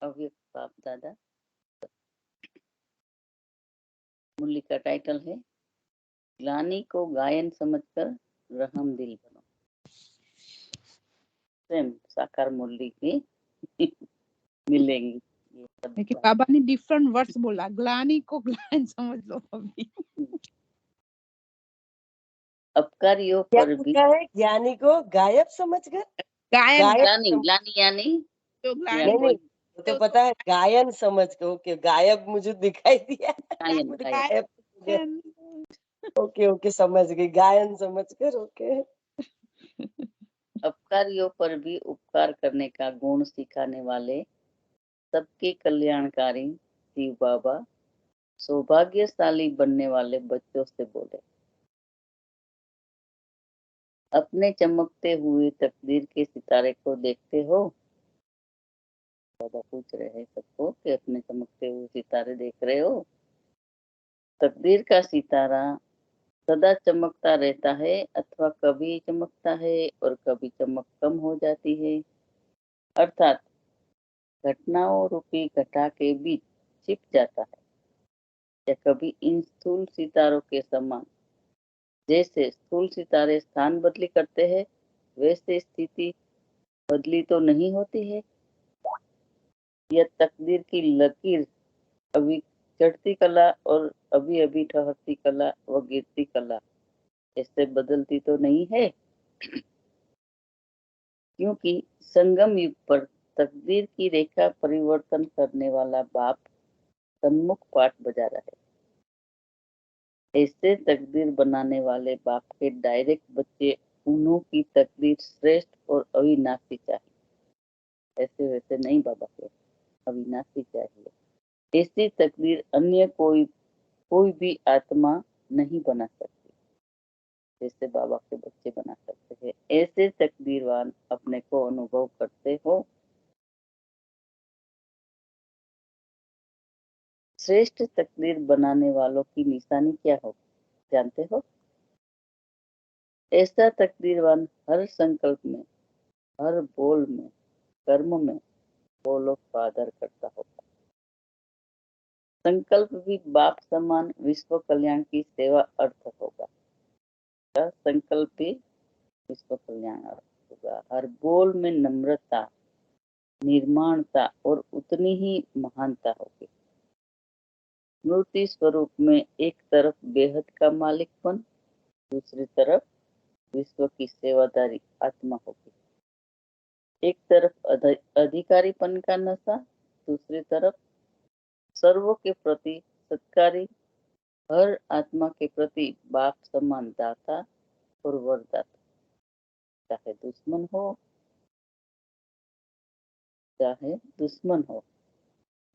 अव्यक्त बाप दादा। मुरली का टाइटल है ग्लानि को गायन समझकर रहम दिल बनो। सेम साकार मुरली की मिलेंगी ये सब लेकिन बात। बाबा ने डिफरेंट वर्ड्स बोला, ग्लानि को ग्लान समझ लो अभी। अपकारियों क्या पर भी लिखा है? ज्ञानी को गायब समझकर गायन गायब ग्लानि ग्लानि यानी तो ग्लान नहीं नहीं, कोई वो तो पता है, गायन समझ के। ओके, गायब मुझे दिखाई दिया। गायन मुझे गायन गायब हो गया। गायन। ओके ओके, समझ गई, गायन समझकर। ओके। अपकारियों पर भी उपकार करने का गुण सिखाने वाले सबके कल्याणकारी शिव बाबा सौभाग्यशाली बनने वाले बच्चों से बोले, अपने चमकते हुए तकदीर के सितारे को देखते हो। बाबा पूछ रहे हैं सबको कि अपने चमकते हुए सितारे देख रहे हो। तकदीर का सितारा सदा चमकता रहता है अथवा कभी चमकता है और कभी चमक कम हो जाती है, अर्थात घटनाओं रूपी घटा के बीच छिप जाता है, या कभी इन स्थूल सितारों के समान। जैसे स्थूल सितारे स्थान बदली करते हैं वैसे स्थिति बदली तो नहीं होती है। यह तकदीर की लकीर अभी चढ़ती कला और अभी अभी ठहरती कला व गिरती कला ऐसे बदलती तो नहीं है, क्योंकि संगम युग पर तकदीर की रेखा परिवर्तन करने वाला बाप सन्मुख पाठ बजा रहा है। ऐसे तकदीर बनाने वाले बाप के डायरेक्ट बच्चे उन्हों की तकदीर श्रेष्ठ और अविनाशी चाहिए, ऐसे वैसे नहीं बाबा के, अविनाशी चाहिए। ऐसी तकदीर अन्य कोई भी आत्मा नहीं बना सकती, जैसे बाबा के बच्चे बना सकते हैं। ऐसे तकदीरवान अपने को अनुभव करते हो। श्रेष्ठ तकदीर बनाने वालों की निशानी क्या हो जानते हो? ऐसा तकदीरवान हर संकल्प में, हर बोल में, कर्म में बोलो फादर करता होगा। संकल्प भी बाप समान विश्व कल्याण की सेवा अर्थ होगा। संकल्प भी विश्व कल्याण अर्थ होगा। हर बोल में नम्रता, निर्माणता और उतनी ही महानता होगी। स्मृति स्वरूप में एक तरफ बेहद का मालिकपन, दूसरी तरफ विश्व की सेवादारी आत्मा होगी। एक तरफ अधिकारीपन का नशा, दूसरी तरफ सर्वों के प्रति सत्कारी, हर आत्मा के प्रति बाप समान दाता और वरदाता, चाहे दुश्मन हो,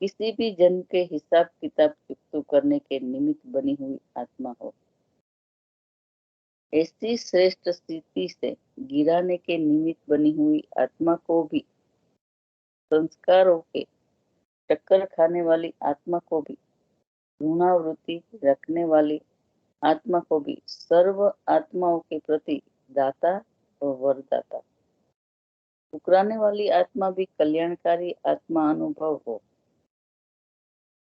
किसी भी जन्म के हिसाब किताब चुकता करने के निमित्त बनी हुई आत्मा हो। ऐसी श्रेष्ठ स्थिति से गिराने के निमित्त बनी हुई आत्मा को भी, संस्कारों के टक्कर खाने वाली आत्मा को भी, घृणावृत्ति रखने वाली आत्मा को भी, सर्व आत्माओं के प्रति दाता और वरदाता, ठुकराने वाली आत्मा भी कल्याणकारी आत्मा अनुभव हो।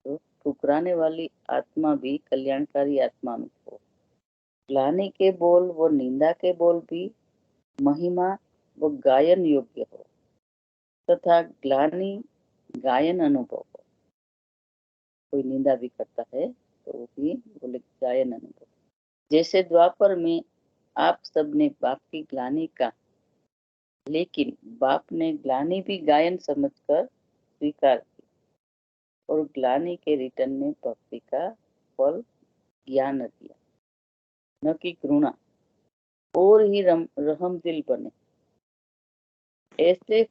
तो ठुकराने वाली आत्मा भी कल्याणकारी आत्मा अनुभव हो। ग्लानि के बोल व निंदा के बोल भी महिमा व गायन योग्य हो, तथा ग्लानि गायन अनुभव हो। कोई निंदा भी करता है तो वो भी बोले गायन अनुभव। जैसे द्वापर में आप सबने बाप की ग्लानि का, लेकिन बाप ने ग्लानि भी गायन समझकर स्वीकार की और ग्लानि के रिटर्न में भक्ति का फल ज्ञान दिया, न कि घृणा, और ही रहम दिल बने। ऐसे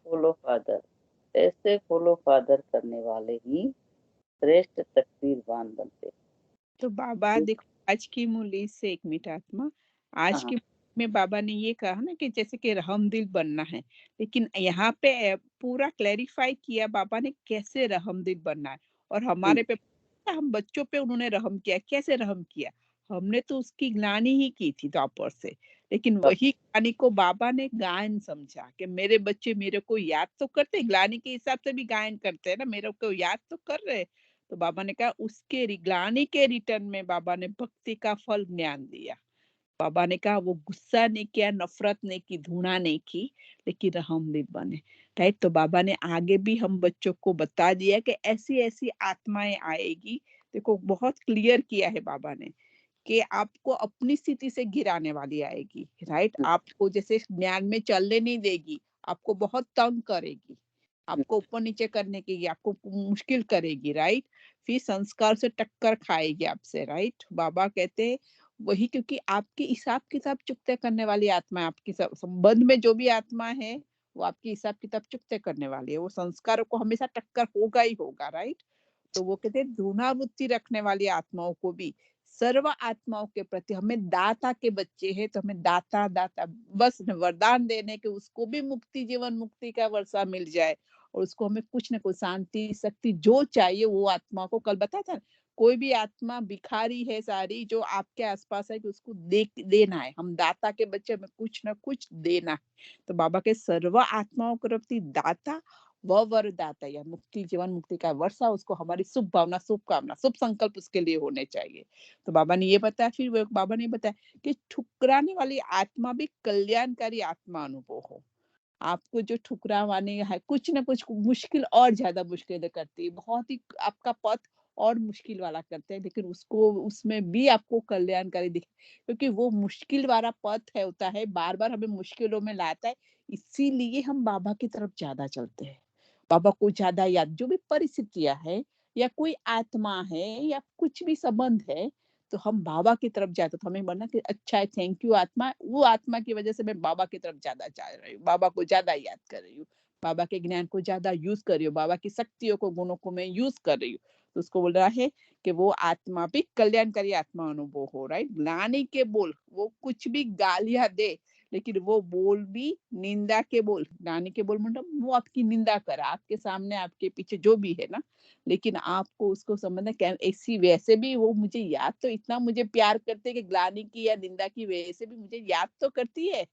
फॉलो फादर करने वाले ही श्रेष्ठ तकदीरवान बनते। तो बाबा देखो, आज की मूली से एक मिनट आत्मा, आज हाँ की में बाबा ने ये कहा ना कि जैसे कि रहमदिल बनना है, लेकिन यहाँ पे पूरा क्लैरिफाई किया बाबा ने कैसे रहमदिल बनना है। और हमारे पे, हम बच्चों पे उन्होंने रहम किया। कैसे रहम किया? हमने तो उसकी ग्लानि ही की थी द्वापर से, लेकिन वही ग्लानि को बाबा ने गायन समझा कि मेरे बच्चे मेरे को याद तो करते, ग्लानि के हिसाब से भी गायन करते हैं ना, मेरे को याद तो कर रहे। तो बाबा ने कहा उसके ग्लानि के रिटर्न में बाबा ने भक्ति का फल ज्ञान दिया। बाबा ने कहा वो गुस्सा नहीं किया, नफरत नहीं की, धुना नहीं की, लेकिन रहमदिल बने। राइट, तो बाबा ने आगे भी हम बच्चों को बता दिया कि ऐसी ऐसी आत्माएं आएगी। देखो बहुत क्लियर किया है बाबा ने कि आपको अपनी स्थिति से गिराने वाली आएगी। राइट, आपको जैसे ज्ञान में चलने नहीं देगी, आपको बहुत तंग करेगी, आपको ऊपर नीचे करने की, आपको मुश्किल करेगी। राइट, फिर संस्कार से टक्कर खाएगी आपसे। राइट, बाबा कहते हैं वही, क्योंकि आपकी हिसाब किताब चुकते करने वाली आत्मा है। आपकी संबंध में जो भी आत्मा है वो आपकी हिसाब किताब चुकते करने वाली है। वो संस्कारों को हमेशा टक्कर होगा ही होगा। राइट, तो वो कहते हैं धुनावृत्ति रखने वाली आत्माओं को भी, सर्व आत्माओं के प्रति, हमें दाता के बच्चे हैं तो हमें दाता दाता बस वरदान देने के उसको भी मुक्ति, जीवन मुक्ति का वर्षा मिल जाए, और उसको हमें कुछ न कुछ शांति शक्ति जो चाहिए वो आत्मा को। कल बताया था, कोई भी आत्मा भिखारी है सारी जो आपके आसपास है कि उसको देना है, हम दाता के बच्चे, हमें कुछ न कुछ देना है। तो बाबा के सर्व आत्माओं के प्रति दाता व वरदाता या मुक्ति, जीवन मुक्ति का वर्षा, उसको हमारी शुभ भावना, शुभकामना, शुभ संकल्प उसके लिए होने चाहिए। तो बाबा ने ये बताया, फिर बाबा ने बताया कि ठुकराने वाली आत्मा भी कल्याणकारी आत्मा अनुभव हो। आपको जो ठुकरावाने है कुछ ना कुछ मुश्किल और ज्यादा मुश्किल करती है, बहुत ही आपका पथ और मुश्किल वाला करते हैं, लेकिन उसको उसमें भी आपको कल्याणकारी दिखे, क्योंकि वो मुश्किल वाला पथ है होता है, बार बार हमें मुश्किलों में लाता है। इसीलिए हम बाबा की तरफ ज्यादा चलते हैं, बाबा को ज्यादा याद, जो भी परिस्थितियां है या कोई आत्मा है या कुछ भी संबंध है, तो हम बाबा की तरफ जाते, तो हमें बनना कि अच्छा है, थैंक यू आत्मा, वो आत्मा की वजह से मैं बाबा की तरफ ज्यादा जा रही हूँ, बाबा को ज्यादा याद कर रही हूँ, बाबा के ज्ञान को ज्यादा यूज कर रही हूँ, बाबा की शक्तियों को, गुणों को मैं यूज कर रही हूँ। तो उसको बोल रहा है कि वो आत्मा भी कल्याणकारी आत्मा अनुभव हो। राइट, ग्लानि के बोल, वो कुछ भी गालियां दे, लेकिन वो बोल भी निंदा के बोल, ग्लानि के बोल मतलब वो आपकी निंदा करे आपके सामने, आपके पीछे जो भी है ना, लेकिन आपको उसको समझना क्या, ऐसी वैसे भी वो मुझे याद, तो इतना मुझे प्यार करते हैं कि ग्लानि की या निंदा की वजह से भी मुझे याद तो करती है।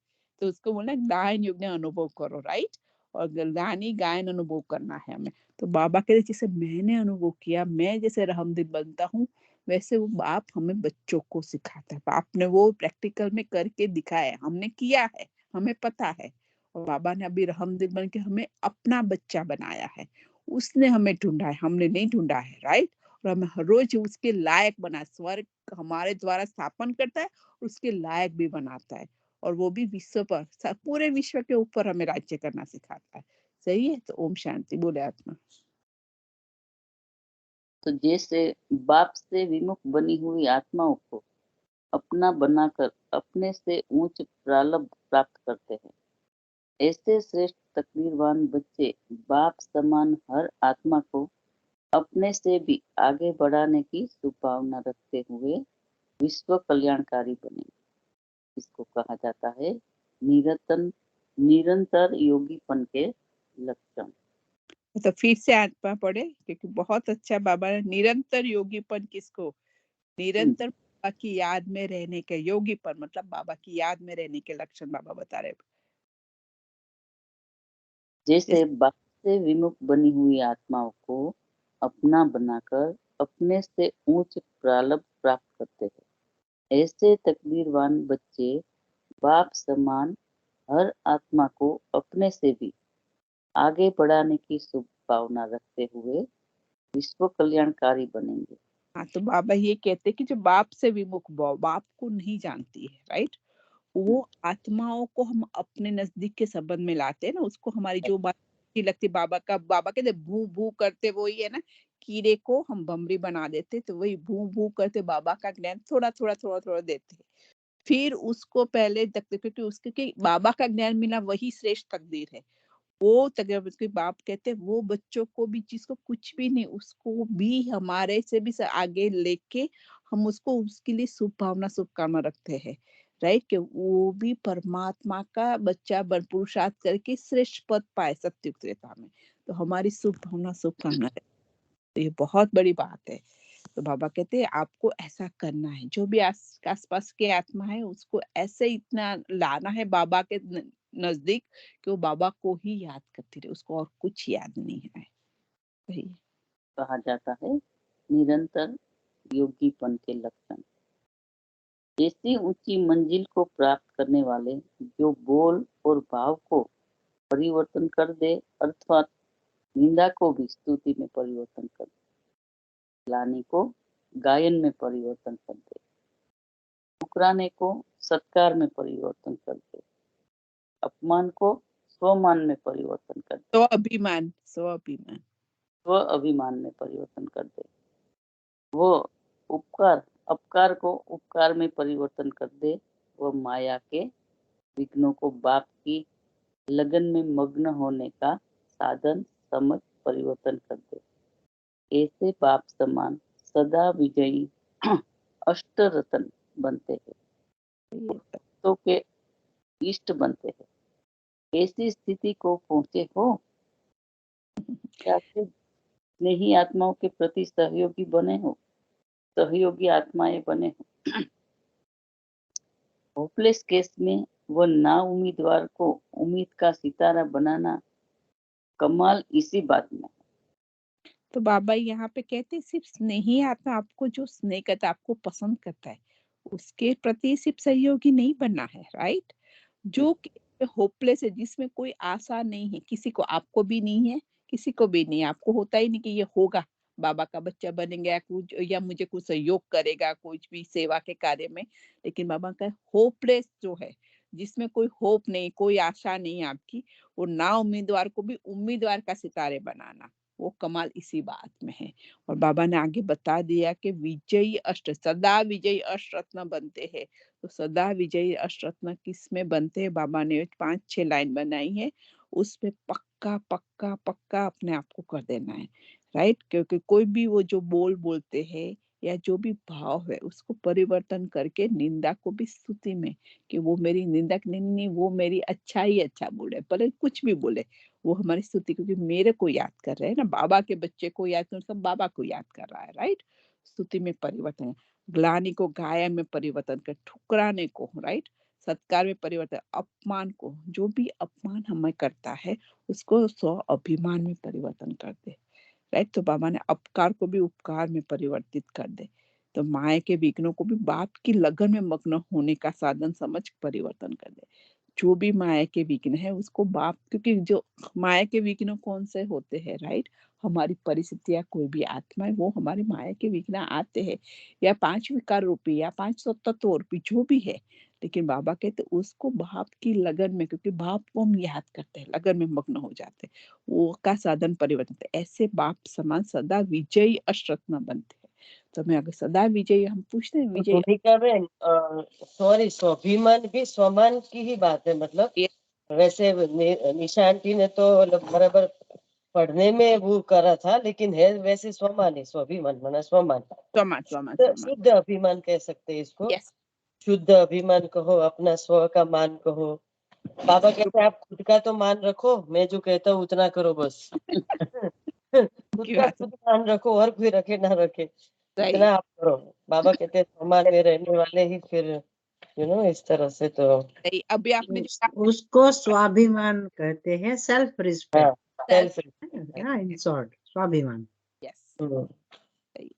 तो उसको बोलना गायन युग ने अनुभव करो। राइट, और ग्लानि गायन अनुभव करना है हमें। तो बाबा कहते जैसे मैंने अनुभव किया, मैं जैसे रहमदिल बनता हूँ, वैसे वो बाप हमें बच्चों को सिखाता है। बाप ने वो प्रैक्टिकल में करके दिखाया है, हमने किया है, हमें पता है। और बाबा ने अभी रहमदिल बन के हमें अपना बच्चा बनाया है, उसने हमें ढूंढा है, हमने नहीं ढूंढा है। राइट, और हमें हर रोज उसके लायक बना, स्वर्ग हमारे द्वारा स्थापन करता है, उसके लायक भी बनाता है, और वो भी विश्व पर, पूरे विश्व के ऊपर हमें राज्य करना सिखाता है। सही है, तो ओम शांति। बोले आत्मा। तो जैसे बाप से विमुख बनी हुई आत्माओं को अपना बनाकर अपने से उच्च प्रारब्ध प्राप्त करते हैं, ऐसे श्रेष्ठ तकदीरवान बच्चे बाप समान हर आत्मा को अपने से भी आगे बढ़ाने की शुभभावना रखते हुए विश्व कल्याणकारी बनेंगे। इसको कहा जाता है निरंतर योगीपन के लक्षण। तो फिर से आत्मा पढ़े, क्योंकि बहुत अच्छा बाबा ने निरंतर योगीपन किसको, निरंतर बाबा की याद में रहने के, योगीपन मतलब बाबा की याद में रहने के लक्षण बाबा बता रहे। जैसे बाप से विमुख बनी हुई आत्माओं को अपना बनाकर अपने से उच्च प्रारब्ध प्राप्त करते हैं, ऐसे तकदीरवान बच्चे बाप समान हर आत्मा को अपने से भी आगे बढ़ाने की शुभ भावना रखते हुए विश्व कल्याणकारी बनेंगे। हाँ, तो बाबा ये कहते कि जो बाप से विमुख, बाप को नहीं जानती है। राइट, वो आत्माओं को हम अपने नजदीक के संबंध में लाते हैं ना, उसको हमारी जो बात अच्छी लगती, बाबा का, बाबा कहते भू भू करते, वो ही है ना, कीड़े को हम बमरी बना देते, तो वही भू भू करते बाबा का ज्ञान थोड़ा थोड़ा थोड़ा थोड़ा देते हैं। फिर उसको पहले तक, क्योंकि उसके कि बाबा का ज्ञान मिला वही श्रेष्ठ तकदीर है। वो तकदीर, उसके बाप कहते वो बच्चों को भी, जिसको कुछ भी नहीं, उसको भी हमारे से भी आगे लेके हम उसको, उसके लिए शुभ भावना, शुभकामना रखते हैं। राइट, कि वो भी परमात्मा का बच्चा बन, पुरुषार्थ करके श्रेष्ठ पद पाए सत्युग त्रेता में। तो हमारी शुभ भावना, शुभकामना है। तो ये बहुत बड़ी बात है। तो बाबा कहते हैं आपको ऐसा करना है, जो भी आसपास के आत्मा है उसको ऐसे इतना लाना है बाबा के नजदीक कि वो बाबा को ही याद करती रहे, उसको और कुछ याद नहीं है। सही है। कहा जाता है निरंतर योगीपन के लक्षण। ऐसी ऊंची मंजिल को प्राप्त करने वाले जो बोल और भाव को परिवर्तन कर दे, अर्थात निंदा को भी स्तुति में परिवर्तन कर दे, ग्लानि को गायन में परिवर्तन कर दे, ठुकराने को सत्कार में परिवर्तन कर दे, अपमान को स्वमान में परिवर्तन कर दे, स्वाभिमान स्व अभिमान में परिवर्तन कर दे, वो अपकार को उपकार में परिवर्तन कर दे, वह माया के विघ्नों को बाप की लगन में मग्न होने का साधन समझ परिवर्तन कर दे। ऐसे बाप समान सदा विजयी अष्ट रतन बनते हैं, भक्तों के इष्ट बनते हैं। ऐसी स्थिति को पहुंचे हो या फिर स्नेही आत्माओं के प्रति सहयोगी बने हो, सहयोगी आत्माएं बने हो। होपलेस केस में वह ना उम्मीदवार को उम्मीद का सितारा बनाना, कमाल इसी बात में। तो बाबा यहाँ पे कहते हैं सिर्फ स्नेही आत्मा, आपको जो स्नेह करता है, आपको पसंद करता है, उसके प्रति सिर्फ सहयोगी नहीं बनना है, राइट। जो होपलेस है, जिसमें कोई आशा नहीं है, किसी को, आपको भी नहीं है, किसी को भी नहीं, आपको होता ही नहीं कि ये होगा, बाबा का बच्चा बनेगा कुछ, या मुझे कुछ सहयोग करेगा कुछ भी सेवा के कार्य में। लेकिन बाबा का होपलेस जो है, जिसमें कोई होप नहीं, कोई आशा नहीं आपकी, वो ना उम्मीदवार को भी उम्मीदवार का सितारे बनाना, वो कमाल इसी बात में है। और बाबा ने आगे बता दिया कि विजयी अष्ट, सदा विजयी अष्ट रत्न बनते हैं। तो सदा विजयी अष्ट रत्न किस में बनते हैं, बाबा ने 5-6 लाइन बनाई है, उसमें पक्का पक्का पक्का अपने आप को कर देना है, राइट। क्योंकि कोई भी वो जो बोलते हैं या जो भी भाव है, उसको परिवर्तन करके निंदा को भी स्तुति में, कि वो मेरी निंदा नहीं, वो मेरी अच्छा ही अच्छा बोले, भले कुछ भी बोले, वो हमारी स्तुति, क्योंकि मेरे को याद कर रहे हैं ना, बाबा के बच्चे को याद कर, सब बाबा को याद कर रहा है, राइट। स्तुति में परिवर्तन, ग्लानि को गायन में परिवर्तन कर, ठुकराने को, राइट, सत्कार में परिवर्तन, अपमान को, जो भी अपमान हमें करता है उसको स्व अभिमान में परिवर्तन कर दे, राइट। तो बाबा ने अपकार को भी उपकार में परिवर्तित कर दे। तो माया के विघ्नों को भी बाप की लगन में मग्न होने का साधन समझ परिवर्तन कर दे। जो भी माया के विघ्न है उसको बाप, क्योंकि जो माया के विघ्न कौन से होते हैं, राइट, हमारी परिस्थितियां, कोई भी आत्मा है, वो हमारे माया के विघ्न आते हैं, या 5 विकार रूपी या 5 तत्व रूपी जो भी है। लेकिन बाबा कहते उसको बाप की लगन में, क्योंकि बाप को हम याद करते हैं, लगन में मग्न हो जाते हैं, वो का साधन परिवर्तन। ऐसे बाप समान सदा विजयी अष्टरत्न बनते हैं। तो मैं अगर सदा विजयी, हम पूछते हैं विजयी, भूमिका में सॉरी, स्वाभिमान भी स्वमान की ही बात है, मतलब वैसे निशा आंटी ने तो बराबर पढ़ने में वो करा था, लेकिन है वैसे स्वमान है, स्वाभिमान माना स्वमान, शुद्ध अभिमान कह सकते हैं इसको। यस, शुद्ध अभिमान कहो, अपना स्व का मान कहो। बाबा कहते हैं आप खुद का तो मान रखो, मैं जो कहता हूँ उतना करो बस। खुद का खुद मान रखो, और कोई रखे ना रखे, इतना आप करो। बाबा कहते हैं समाज में रहने वाले ही फिर इस तरह से तो अभी आपने उसको स्वाभिमान कहते हैं, self respect, self in short स्वाभिमान। यस,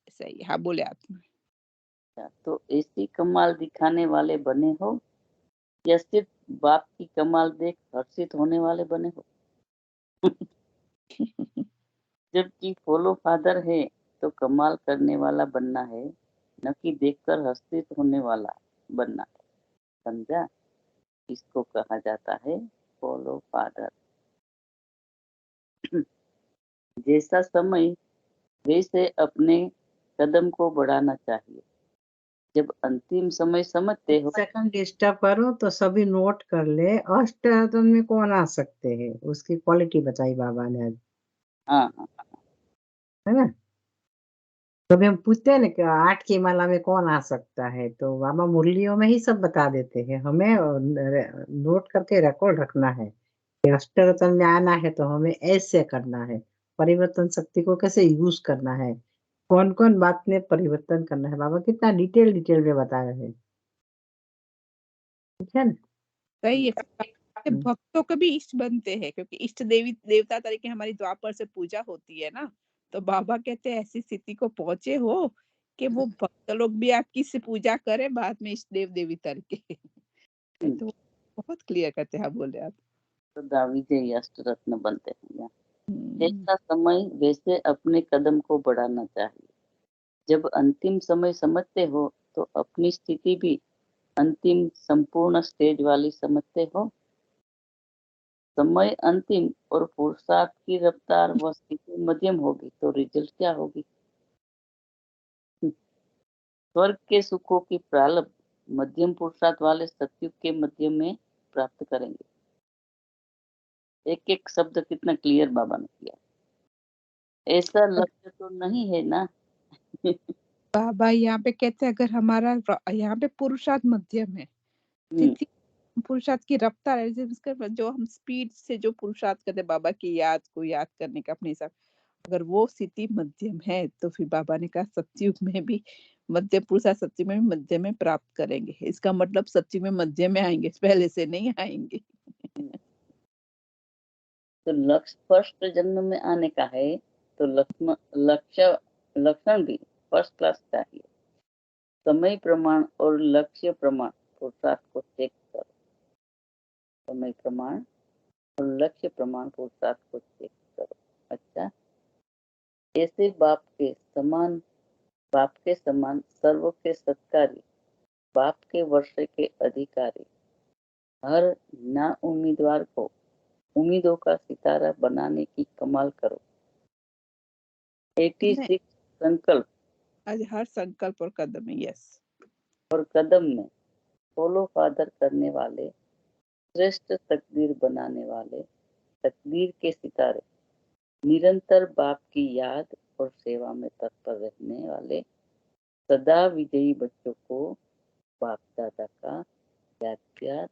सही, हाँ बोले आप। तो ऐसी कमाल दिखाने वाले बने हो या सिर्फ बाप की कमाल देख हर्षित होने वाले बने हो? जबकि फॉलो फादर है तो कमाल करने वाला बनना है, न कि देखकर हर्षित होने वाला बनना है। समझा? इसको कहा जाता है फॉलो फादर। जैसा समय वैसे अपने कदम को बढ़ाना चाहिए। जब अंतिम समय समझते हो, सेकंड डिस्टर्ब करूं तो सभी नोट कर ले, अष्टरत्न में कौन आ सकते हैं, उसकी क्वालिटी बताई बाबा ने आज, हाँ, है ना। कभी हम पूछते हैं ना कि 8 की माला में कौन आ सकता है, तो बाबा मुरलियों में ही सब बता देते हैं, हमें नोट करके रिकॉर्ड रखना है कि अष्टरत्न में आना है तो हमें ऐसे करना है, परिवर्तन शक्ति को कैसे यूज करना है, कौन-कौन बात में परिवर्तन करना है, बाबा कितना डिटेल में बता रहे हैं। ठीक है ना? सही है। कि हुँ, भक्तों के भी इष्ट बनते हैं क्योंकि इष्ट देवी देवता तरीके हमारी द्वापर से पूजा होती है ना, तो बाबा कहते हैं ऐसी स्थिति को पहुँचे हो कि वो भक्त लोग भी आपकी से पूजा करें बाद में इष्ट देव देवी करके। हुँ, तो बहुत क्लियर करते हैं, आप बोले आप। सदा विजयी अष्टरत्न बनते हैं यहाँ। हुँ। जैसा समय वैसे अपने कदम को बढ़ाना चाहिए। जब अंतिम समय समझते हो तो अपनी स्थिति भी अंतिम संपूर्ण स्टेज वाली समझते हो। समय अंतिम और पुरुषार्थ की रफ्तार व स्थिति मध्यम होगी तो रिजल्ट क्या होगी? स्वर्ग के सुखों की प्रारंभ मध्यम पुरुषार्थ वाले सतयुग के मध्य में प्राप्त करेंगे। एक एक शब्द कितना क्लियर बाबा ने किया। ऐसा लक्ष्य तो नहीं है ना। बाबा यहाँ पे कहते हैं अगर हमारा यहाँ पे पुरुषार्थ मध्यम है, हम्म, स्थिति पुरुषार्थ की रफ्तार है, जो हम स्पीड से जो पुरुषार्थ करते हैं बाबा की याद को याद करने का अपने हिसाब, अगर वो स्थिति मध्यम है तो फिर बाबा ने कहा सतयुग में भी मध्य पुरुषार्थ सतयुग में भी मध्य में प्राप्त करेंगे। इसका मतलब सतयुग में मध्य में आएंगे, पहले से नहीं आएंगे। तो लक्ष्य फर्स्ट जन्म में आने का है तो लक्षण भी फर्स्ट क्लास चाहिए। समय प्रमाण और लक्ष्य प्रमाण पुरुषार्थ को चेक करो। समय प्रमाण और लक्ष्य प्रमाण पुरुषार्थ को चेक करो। अच्छा, ऐसे बाप के समान सर्व के सत्कारी, बाप के वर्षे के अधिकारी, हर ना उम्मीदवार को उम्मीदों का सितारा बनाने की कमाल करो। 86 संकल्प आज हर संकल्प और कदम में यस। और कदम में फॉलो फादर करने वाले, श्रेष्ठ तकदीर बनाने वाले, तकदीर के सितारे, निरंतर बाप की याद और सेवा में तत्पर रहने वाले, सदा विजयी बच्चों को बाप दादा का याद प्यार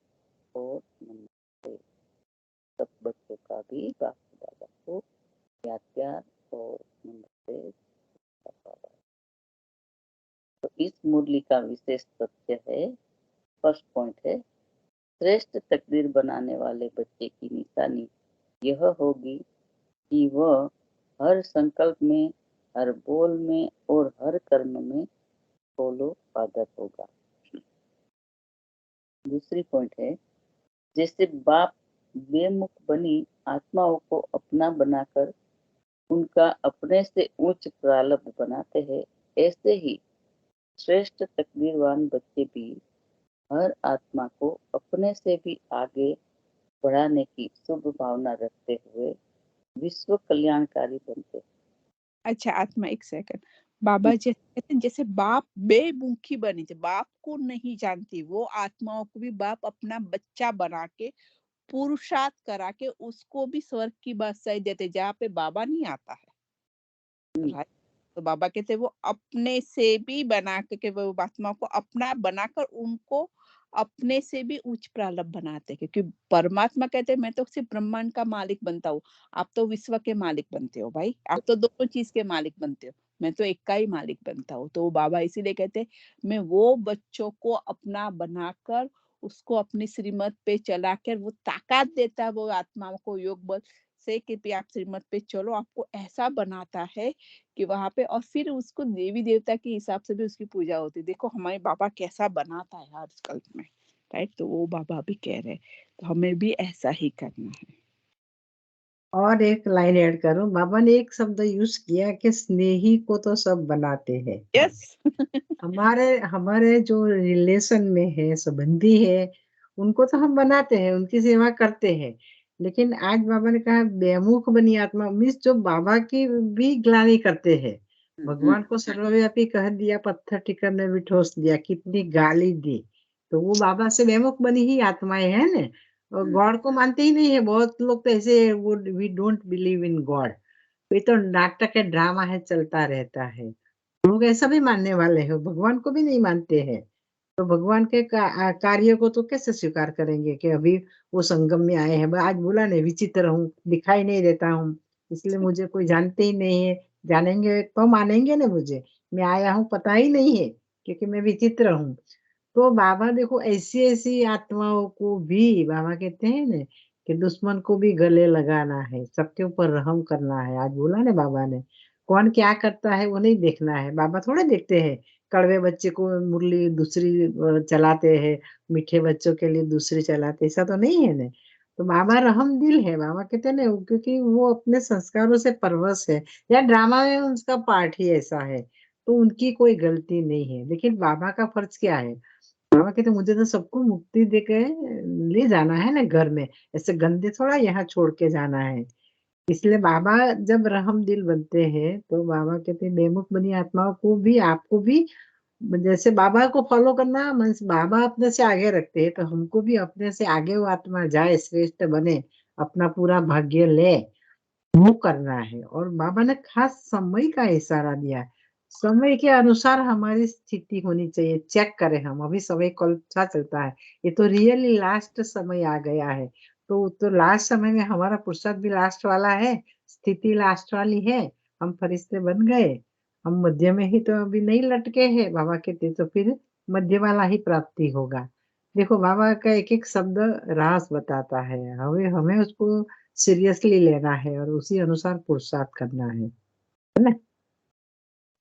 और नमस्ते। सब बच्चों का भी बाप दादा को याद प्यार और नमस्ते। तो इस मुरली का विशेष तथ्य है, फर्स्ट पॉइंट है, श्रेष्ठ तकदीर बनाने वाले बच्चे की निशानी यह होगी कि वह हर संकल्प में, हर बोल में और हर कर्म में फॉलो फादर होगा। दूसरी पॉइंट है, जैसे बाप बेमुख बनी आत्माओं को अपना बनाकर उनका अपने से उच्च प्रारब्ध बनाते हैं, ऐसे ही श्रेष्ठ तकदीरवान बच्चे भी हर आत्मा को अपने से भी आगे बढ़ाने की शुभ भावना रखते हुए विश्व कल्याणकारी बनते हैं। अच्छा आत्मा एक सेकंड, बाबा जी कहते हैं जैसे बाप बेमुखी बनी थी, बाप को नहीं जानती, वो आत्माओं को भी बाप अपना बच्चा बना के पुरुषार्थ करा के उसको भी स्वर्ग की बादशाही देते जहाँ पे बाबा नहीं आता है। हम्म, राइट, तो बाबा कहते वो अपने से भी बना के वो आत्मा को अपना बनाकर उनको अपने से भी उच्च प्रारब्ध बनाते, क्योंकि परमात्मा कहते हैं मैं तो सिर्फ ब्रह्मांड का मालिक बनता हूँ, आप तो विश्व के मालिक बनते हो भाई, आप तो दोनों चीज के मालिक बनते हो, मैं तो एक का ही मालिक बनता हूँ। तो बाबा इसीलिए कहते हैं मैं वो बच्चों को अपना बनाकर उसको अपनी श्रीमत पे चला कर वो ताकत देता है, वो आत्माओं को योग बल से कि भी आप श्रीमत पे चलो, आपको ऐसा बनाता है कि वहां पे, और फिर उसको देवी देवता के हिसाब से भी उसकी पूजा होती है। देखो हमारे बाबा कैसा बनाता है हर कल्प में, राइट, तो वो बाबा भी कह रहे हैं तो हमें भी ऐसा ही करना है। और एक लाइन ऐड करूँ, बाबा ने एक शब्द यूज़ किया कि स्नेही को तो सब बनाते हैं। यस। हमारे हमारे जो रिलेशन में है, संबंधी है, उनको तो हम बनाते हैं, उनकी सेवा करते हैं। लेकिन आज बाबा ने कहा बेमुख बनी आत्मा मीन्स जो बाबा की भी ग्लानि करते हैं। हम्म, भगवान को सर्वव्यापी कह दिया, पत्थर टिकर में भी ठोस दिया, कितनी गाली दी। तो वो बाबा से बेमुख बनी ही आत्माएँ हैं ना। और हम्म, गॉड को मानते ही नहीं है, बहुत लोग तो ऐसे वो we don't believe in God. ये तो नाटक है, ड्रामा है, चलता रहता है। लोग ऐसा भी मानने वाले हैं, भगवान को भी नहीं मानते हैं। तो भगवान के कार्य को तो कैसे स्वीकार करेंगे कि अभी वो संगम में आए हैं। आज बोला नहीं विचित्र हूँ, दिखाई नहीं देता हूँ, इसलिए मुझे कोई जानते ही नहीं है। जानेंगे तो मानेंगे ना मुझे, मैं आया हूँ पता ही नहीं है, क्योंकि मैं विचित्र हूँ। तो बाबा देखो ऐसी-ऐसी आत्माओं को भी बाबा कहते हैं ना कि दुश्मन को भी गले लगाना है, सबके ऊपर रहम करना है। आज बोला ना बाबा ने, कौन क्या करता है वो नहीं देखना है। बाबा थोड़े देखते हैं, कड़वे बच्चे को मुरली दूसरी चलाते हैं, मीठे बच्चों के लिए दूसरी चलाते, ऐसा तो नहीं है ना। तो बाबा रहम दिल है, बाबा कहते हैं ना क्योंकि वो अपने संस्कारों से परवश है, या ड्रामा में उसका पार्ट ही ऐसा है, तो उनकी कोई गलती नहीं है। लेकिन बाबा का फर्ज क्या है? बाबा कहते मुझे तो सबको मुक्ति देके ले जाना है ना घर में, ऐसे गंदे थोड़ा यहाँ छोड़ के जाना है। इसलिए बाबा जब रहम दिल बनते हैं तो बाबा कहते हैं बेमुख बनी आत्माओं को भी, आपको भी, जैसे बाबा को फॉलो करना मीन्स बाबा अपने से आगे रखते हैं, तो हमको भी अपने से आगे वो आत्मा जाए, श्रेष्ठ बने, अपना पूरा भाग्य ले, वो करना है। और बाबा ने खास समय का इशारा दिया है। समय के अनुसार हमारी स्थिति होनी चाहिए, चेक करें हम, अभी समय कौन सा चलता है, ये तो रियली लास्ट समय आ गया है। तो लास्ट समय में हमारा पुरुषार्थ भी लास्ट वाला है, स्थिति लास्ट वाली है, हम फरिश्ते बन गए, हम मध्य में ही तो अभी नहीं लटके हैं, बाबा कहते तो फिर मध्य वाला ही प्राप्ति होगा। देखो बाबा का एक-एक शब्द राज बताता है, हमें हमें उसको सीरियसली लेना है और उसी अनुसार पुरुषार्थ करना है ना?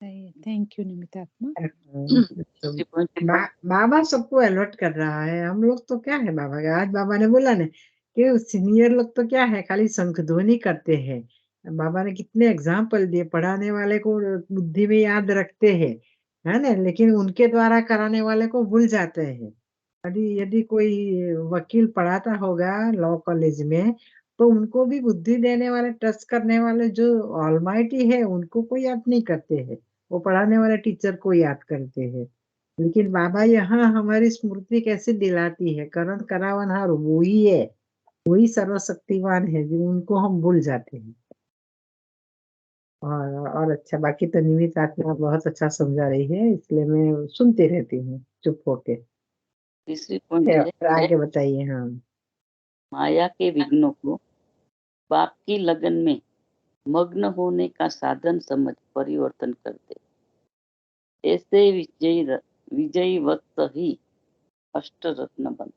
थैंक यू निमित्तात्मा। तो तीसरी पॉइंट बाबा सबको अलर्ट कर रहा है, हम लोग तो क्या है बाबा का, आज बाबा ने बोला ना कि सीनियर लोग तो क्या है खाली शंखध्वनि करते हैं। बाबा ने कितने एग्जाम्पल दिए, पढ़ाने वाले को बुद्धि में याद रखते हैं, है ना, लेकिन उनके द्वारा कराने वाले को भूल जाते हैं। यदि यदि कोई वकील पढ़ाता होगा लॉ कॉलेज में, तो उनको भी बुद्धि देने वाले, ट्रस्ट करने वाले जो ऑलमाइटी है, उनको कोई याद नहीं करते हैं। वो पढ़ाने वाले टीचर को याद करते हैं। लेकिन बाबा यहाँ हमारी स्मृति कैसे दिलाती है, करण करावनहार वही है, वही सर्वशक्तिमान है, जो उनको हम भूल जाते हैं। और अच्छा, बाकी तो निमित आत्मा बहुत अच्छा समझा रही है, इसलिए मैं सुनती रहती हूँ चुप होके। तीसरी पॉइंट है और आगे बताइए। हाँ, माया के विघ्नों को पाप की लगन में मग्न होने का साधन समझ परिवर्तन कर दे। ऐसे विजयी वक्त ही अष्टरत्न बन।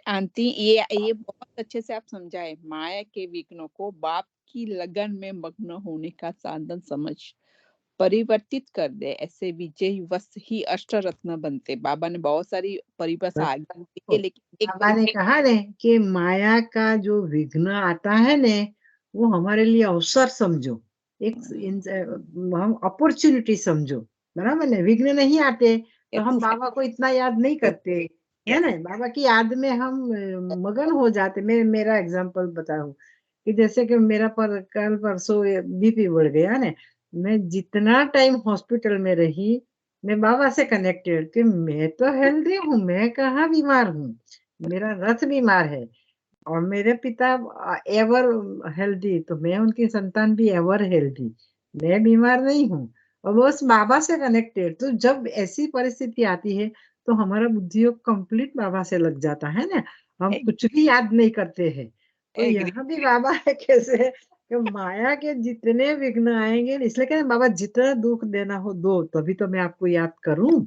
आंटी ये बहुत अच्छे से आप समझाए, माया के विघ्नों को बाप की लगन में मग्न होने का साधन समझ परिवर्तित कर दे, ऐसे विजयी वस्त ही अष्टरत्न बनते। बाबा ने बहुत सारी परिभाषा बस आगे दी है, लेकिन एक बाबा ने कहा ने कि माया का जो विघ्न आता है ने, वो हमारे लिए अवसर समझो, हम अपॉर्चुनिटी समझो, बराबर ना। विघ्न नहीं आते तो हम बाबा को इतना याद नहीं करते, है ना। बाबा की याद में हम मगन हो जाते। मैं मेरा एग्जांपल बताऊं कि जैसे कि मेरा कल परसों बीपी बढ़ गया ना, मैं जितना टाइम हॉस्पिटल में रही, मैं बाबा से कनेक्टेड कि मैं तो हेल्दी हूँ, मैं कहाँ बीमार हूँ, मेरा रथ बीमार है और मेरे पिता एवर हेल्दी, तो मैं उनकी संतान भी एवर हेल्दी, मैं बीमार नहीं हूँ और बस बाबा से कनेक्टेड। तो जब ऐसी परिस्थिति आती है तो हमारा बुद्धियोग कंप्लीट बाबा से लग जाता है ना, हम कुछ भी याद नहीं करते हैं। तो एग्री। यहाँ भी बाबा है कैसे कि माया के जितने विघ्न आएंगे, इसलिए कहते हैं बाबा जितना दुख देना हो दो, तभी तो मैं आपको याद करूं।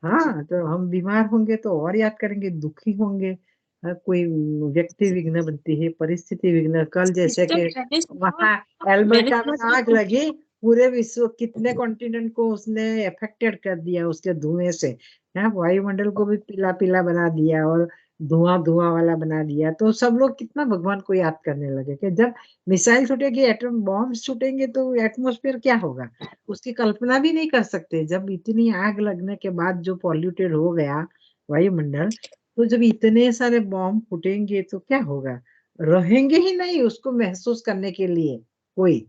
हाँ, तो हम बीमार होंगे तो और याद करेंगे, दुखी होंगे, कोई व्यक्ति विघ्न बनती है, परिस्थिति विघ्न। कल जैसे कि वहाँ अल्बर्टा में आग लगी, पूरे विश्व कितने कॉन्टिनेंट को उसने अफेक्टेड कर दिया उसके धुएं से। यहाँ वायुमंडल को भी पीला पीला बना दिया और धुआं धुआं वाला बना दिया। तो सब लोग कितना भगवान को याद करने लगे कि जब मिसाइल छूटेगी, एटम बॉम्ब छूटेंगे तो एटमॉस्फेयर क्या होगा, उसकी कल्पना भी नहीं कर सकते। जब इतनी आग लगने के बाद जो पॉल्यूटेड हो गया वायुमंडल, तो जब इतने सारे बॉम्ब फूटेंगे तो क्या होगा, रहेंगे ही नहीं उसको महसूस करने के लिए कोई।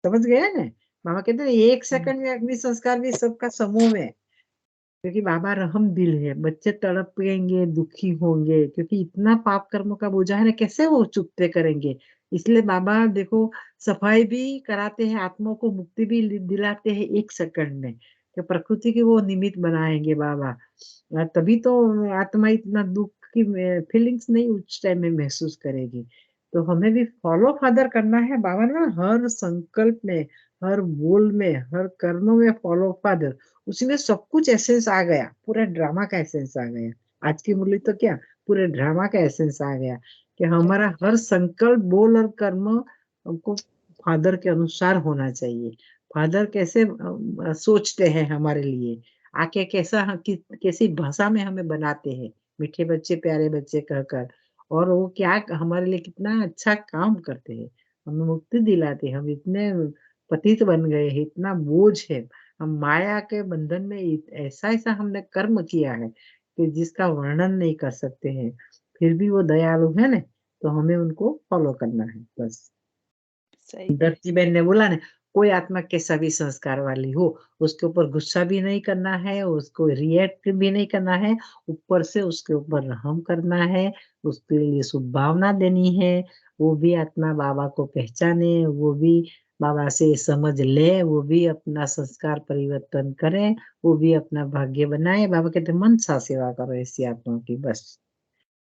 समझ गया ना। बाबा कहते हैं एक सेकंड में अग्नि संस्कार भी सबका समूह में, क्योंकि बाबा रहम दिल है। बच्चे तड़पेंगे, दुखी होंगे, क्योंकि इतना पाप कर्मों का बोझा है ना, कैसे वो चुकते करेंगे। इसलिए बाबा देखो सफाई भी कराते हैं, आत्माओं को मुक्ति भी दिलाते हैं एक सेकंड में, कि प्रकृति की वो निमित्त बनाएंगे बाबा। तभी तो आत्मा इतना दुख की फीलिंग्स नहीं उस टाइम में महसूस करेगी। तो हमें भी फॉलो फादर करना है। बाबा ने हर संकल्प में, हर बोल में, हर कर्म में फॉलो फादर, उसमें सब कुछ एसेंस आ गया, पूरा ड्रामा का एसेंस आ गया। आज की मुरली तो क्या, पूरे ड्रामा का एसेंस आ गया कि हमारा हर संकल्प, बोल और कर्म हमको फादर के अनुसार होना चाहिए। फादर कैसे सोचते हैं हमारे लिए, आके कैसी भाषा में हमें बनाते हैं, मीठे बच्चे प्यारे बच्चे कहकर, और वो क्या हमारे लिए कितना अच्छा काम करते हैं, हमें मुक्ति दिलाते हैं। हम इतने पतित बन गए हैं, इतना बोझ है, हम माया के बंधन में ऐसा ऐसा हमने कर्म किया है कि जिसका वर्णन नहीं कर सकते हैं। फिर भी वो दयालु है ना, तो हमें उनको फॉलो करना है बस। सही। दर्जी बहन ने बोला ना, कोई आत्मा कैसा भी संस्कार वाली हो, उसके ऊपर गुस्सा भी नहीं करना है, उसको रिएक्ट भी नहीं करना है, ऊपर से उसके ऊपर रहम करना है, उसके लिए शुभ भावना देनी है। वो भी आत्मा बाबा को पहचाने, वो भी बाबा से समझ ले, वो भी अपना संस्कार परिवर्तन करे, वो भी अपना भाग्य बनाए। बाबा कहते मन सा सेवा करो ऐसी आत्मा की, बस।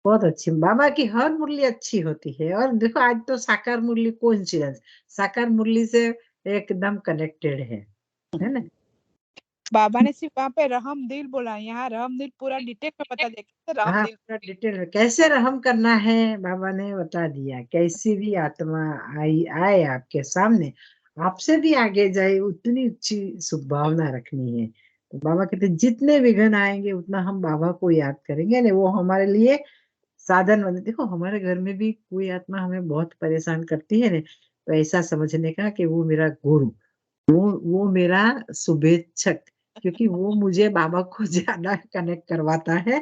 बहुत अच्छी बाबा की हर मुरली अच्छी होती है। और देखो आज तो साकार मुरली कोइंसिडेंस, साकार मुरली से एकदम कनेक्टेड है ना। बाबा ने सिर्फ वहाँ पे रहम दिल बोला, यहाँ रहम दिल पूरा डिटेल में बता दिया रहम हाँ, दिल। पूरा डिटेल में कैसे रहम करना है बाबा ने बता दिया। कैसी भी आत्मा आई आए आपके सामने, आपसे भी आगे जाए, उतनी अच्छी शुभभावना रखनी है। तो बाबा कहते जितने विघ्न आएंगे उतना हम बाबा को याद करेंगे ना, वो हमारे लिए साधन बने। देखो हमारे घर में भी कोई आत्मा हमें बहुत परेशान करती है ना, तो ऐसा समझने का कि वो मेरा गुरु, वो मेरा शुभेच्छक, क्योंकि वो मुझे बाबा को ज्यादा कनेक्ट करवाता है।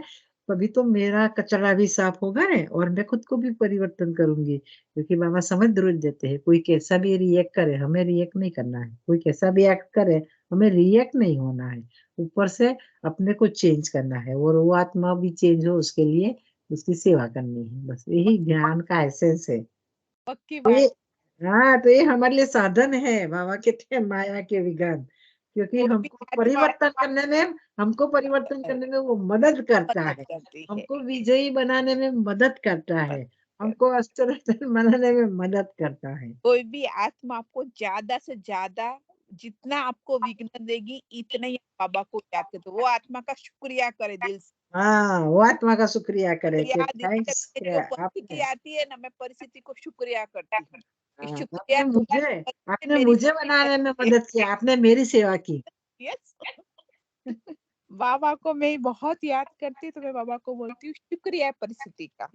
तभी तो मेरा कचरा भी साफ होगा ना, और मैं खुद को भी परिवर्तन करूंगी, क्योंकि बाबा समझ रोज देते हैं। कोई कैसा भी रिएक्ट करे, हमें रिएक्ट नहीं करना है। कोई कैसा भी एक्ट करे, हमें रिएक्ट नहीं होना है। ऊपर से अपने को चेंज करना है, और वो आत्मा भी चेंज हो उसके लिए उसकी सेवा करनी है। बस यही ज्ञान का एसेंस है। पक्की तो बात। ये हाँ, तो ये हमारे लिए साधन है। बाबा कहते हैं माया के विघ्न, क्योंकि कोई भी हमको आत्मा परिवर्तन करने में वो मदद करता मदद है, करती है। हमको विजयी बनाने में मदद करता है, मदद कर- हमको अस्त्र बनाने में मदद करता है। कोई भी आत्मा आपको ज्यादा से ज्यादा जितना आपको विघ्न देगी, इतना ही आप बाबा को याद करते, वो आत्मा का शुक्रिया करे दिल से। हाँ, वो आत्मा का शुक्रिया करे कि याद जब थैंक्स मेरी वो परिस्थिति आपने, आती है ना, मैं परिस्थिति को शुक्रिया करती हूँ कि हाँ, शुक्रिया खुदा ने परिस्थिति आपने मेरी मुझे बनाने में मदद किया, आपने मेरी सेवा की। यस। बाबा को मैं बहुत याद करती हूँ, तो मैं बाबा को बोलती हूँ शुक्रिया परिस्थिति का।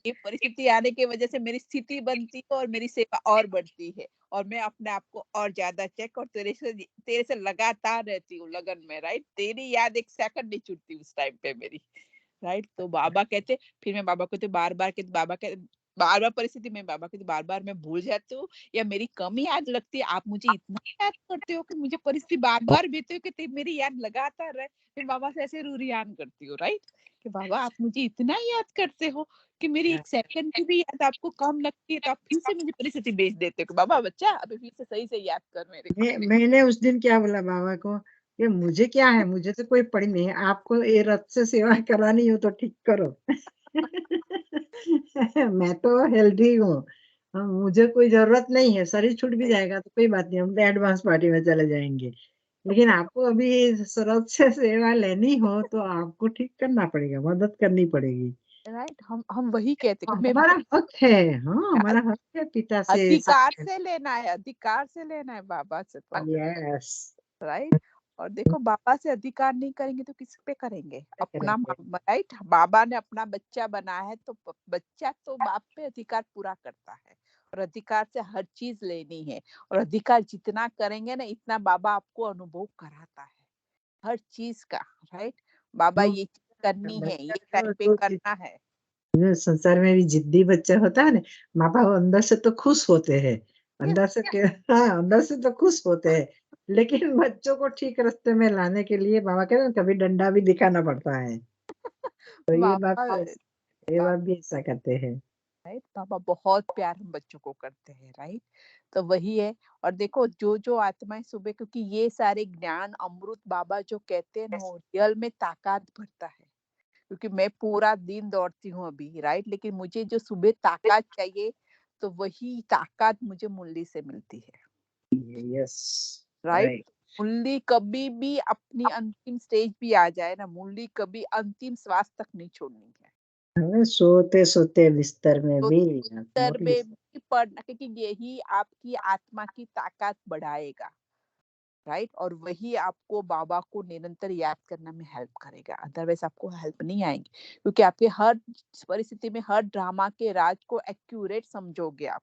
ये परिस्थिति आने की वजह से मेरी स्थिति बनती है और मेरी सेवा और बढ़ती है, और मैं अपने आप को और ज्यादा चेक और तेरे से लगातार रहती हूँ लगन में, राइट। तेरी याद एक सेकंड नहीं छूटती उस टाइम पे मेरी, राइट। तो बाबा कहते, फिर मैं बाबा को तो बार बार परिस्थिति में बाबा कहते बार बार मैं भूल जाती हूँ या मेरी कम याद लगती है, आप मुझे इतना याद करते हो कि मुझे परिस्थिति बार बार भेजते हो कि मेरी याद लगातार रहे। फिर बाबा से ऐसे रूरियान करती हूँ, राइट, कि बाबा आप मुझे इतना याद करते हो कि मेरी एक सेकंड की भी याद आपको कम लगती है, तो आप फिर से मुझे परिस्थिति भेज देते हो कि बाबा बच्चा अभी फिर से सही से याद कर मेरे को। मैंने उस दिन क्या बोला बाबा को, ये मुझे क्या है, मुझे तो कोई पड़ी नहीं है, आपको ये रथ से सेवा करानी हो तो ठीक करो। मैं तो हेल्दी हूँ, मुझे कोई जरूरत नहीं है। शरीर छूट भी जाएगा तो कोई बात नहीं, हम तो एडवांस पार्टी में चले जाएंगे। लेकिन आपको अभी रथ से सेवा लेनी हो तो आपको ठीक करना पड़ेगा, मदद करनी पड़ेगी। राइट, हम वही कहते कि मैं हमारा हक है, हाँ हमारा हक है पिता से। अधिकार से लेना है बाबा से, तो यस, राइट। और देखो बाबा से अधिकार नहीं करेंगे तो किस पे करेंगे, अपना राइट। बाबा ने अपना बच्चा बनाया है, तो बच्चा तो बाप पे अधिकार पूरा करता है, और अधिकार से हर चीज लेनी है, और अधिकार जितना करेंगे ना इतना बाबा आपको अनुभव कराता है हर चीज का, राइट। बाबा ये चीज करनी है, ये टाइम पे करना है। जो संसार में भी जिद्दी बच्चा होता है ना, माँ बाप अंदर से तो खुश होते हैं, अंदर से हाँ अंदर से तो खुश होते हैं, लेकिन बच्चों को ठीक रास्ते में लाने के लिए बाबा कहते हैं कभी डंडा भी दिखाना पड़ता है। तो बाबा ये बात भी ऐसा करते हैं। राइट, पापा बहुत प्यार हम बच्चों को करते हैं, राइट। तो वही है। और देखो जो जो आत्माएं सुबह, क्योंकि ये सारे ज्ञान अमृत बाबा जो कहते हैं ना, वो रियल में ताकत भरता है। क्योंकि मैं पूरा दिन दौड़ती हूँ अभी, राइट, लेकिन मुझे जो सुबह ताकत चाहिए, तो वही ताकत मुझे मुरली से मिलती है, यस, राइट। राइट। मुरली कभी भी अपनी अंतिम स्टेज भी आ जाए ना, मुरली कभी अंतिम श्वास तक नहीं छोड़नी है। हमें सोते सोते बिस्तर में तो भी स्तर मुरली में भी पढ़ना, क्योंकि यही आपकी आत्मा की ताकत बढ़ाएगा, राइट। और वही आपको बाबा को निरंतर याद करने में हेल्प करेगा, अदरवाइज आपको हेल्प नहीं आएंगे, क्योंकि आपके हर परिस्थिति में, हर ड्रामा के राज को एक्यूरेट समझोगे आप,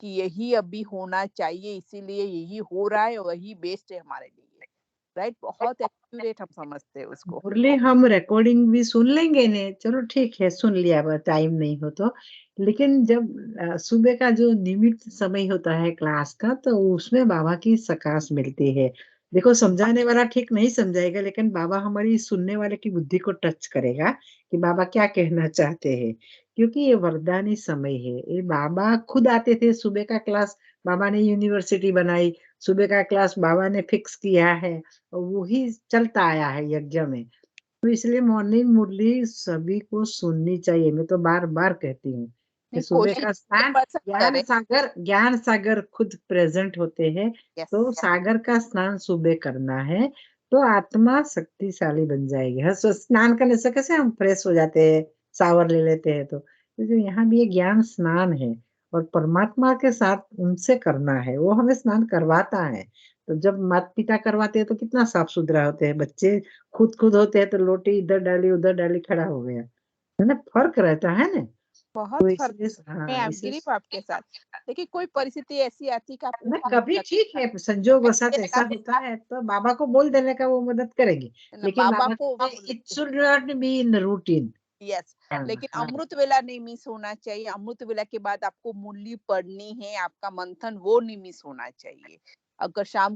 कि यही अभी होना चाहिए, इसीलिए यही हो रहा है और वही बेस्ट है हमारे लिए, राइट। बहुत एक्यूरेट हम समझते हैं उसको। मुरली हम रिकॉर्डिंग भी सुन लेंगे ने, चलो ठीक है सुन लिया, अब टाइम नहीं हो तो। लेकिन जब सुबह का जो नियमित समय होता है क्लास का, तो उसमें बाबा की सकाश मिलती है। देखो समझाने वाला ठीक नहीं समझाएगा, लेकिन बाबा हमारी सुनने वाले की बुद्धि को टच करेगा कि बाबा क्या कहना चाहते हैं, क्योंकि ये वरदानी समय है। ये बाबा खुद आते थे, सुबह का क्लास बाबा ने यूनिवर्सिटी बनाई, सुबह का क्लास बाबा ने फिक्स किया है, और वही चलता आया है यज्ञ में। तो इसलिए मॉर्निंग मुरली सभी को सुननी चाहिए। मैं तो बार बार कहती हूँ कि नहीं, सुबह कोशिश का स्नान, पसंद करें। ज्ञान सागर खुद प्रेजेंट होते हैं, यस, तो सागर का स्नान सुबह करना है, तो आत्मा शक्तिशाली बन जाएगी। हर स्नान करने से कैसे हम फ्रेश हो जाते हैं, शावर ले लेते हैं, तो जो यहाँ भी ये ज्ञान स्नान है, और परमात्मा के साथ उनसे करना है, वो हमें स्नान करवाता है। तो जब माता पिता करवाते हैं तो कितना साफ सुथरा होते हैं, बच्चे खुद होते हैं तो लोटी इधर डाली उधर डाली खड़ा हो गया, है ना, फर्क रहता है ना। बहुत तो फर्क। इसलिए मैं हाँ, एग्री हूँ आपके साथ। देखिए, कोई परिस्थिति ऐसी आती है कि आपको ना खुद कभी ठीक है, संजोग वसात ऐसा होता है तो बाबा को बोल देने का वो मदद करेगी, लेकिन बाबा बाबा को, कहते it should not be in routine. Yes. लेकिन हाँ, अमृत वेला नहीं मिस होना चाहिए। अमृत वेला के बाद आपको मुरली पढ़नी है, आपका मंथन वो नहीं मिस होना चाहिए। अगर शाम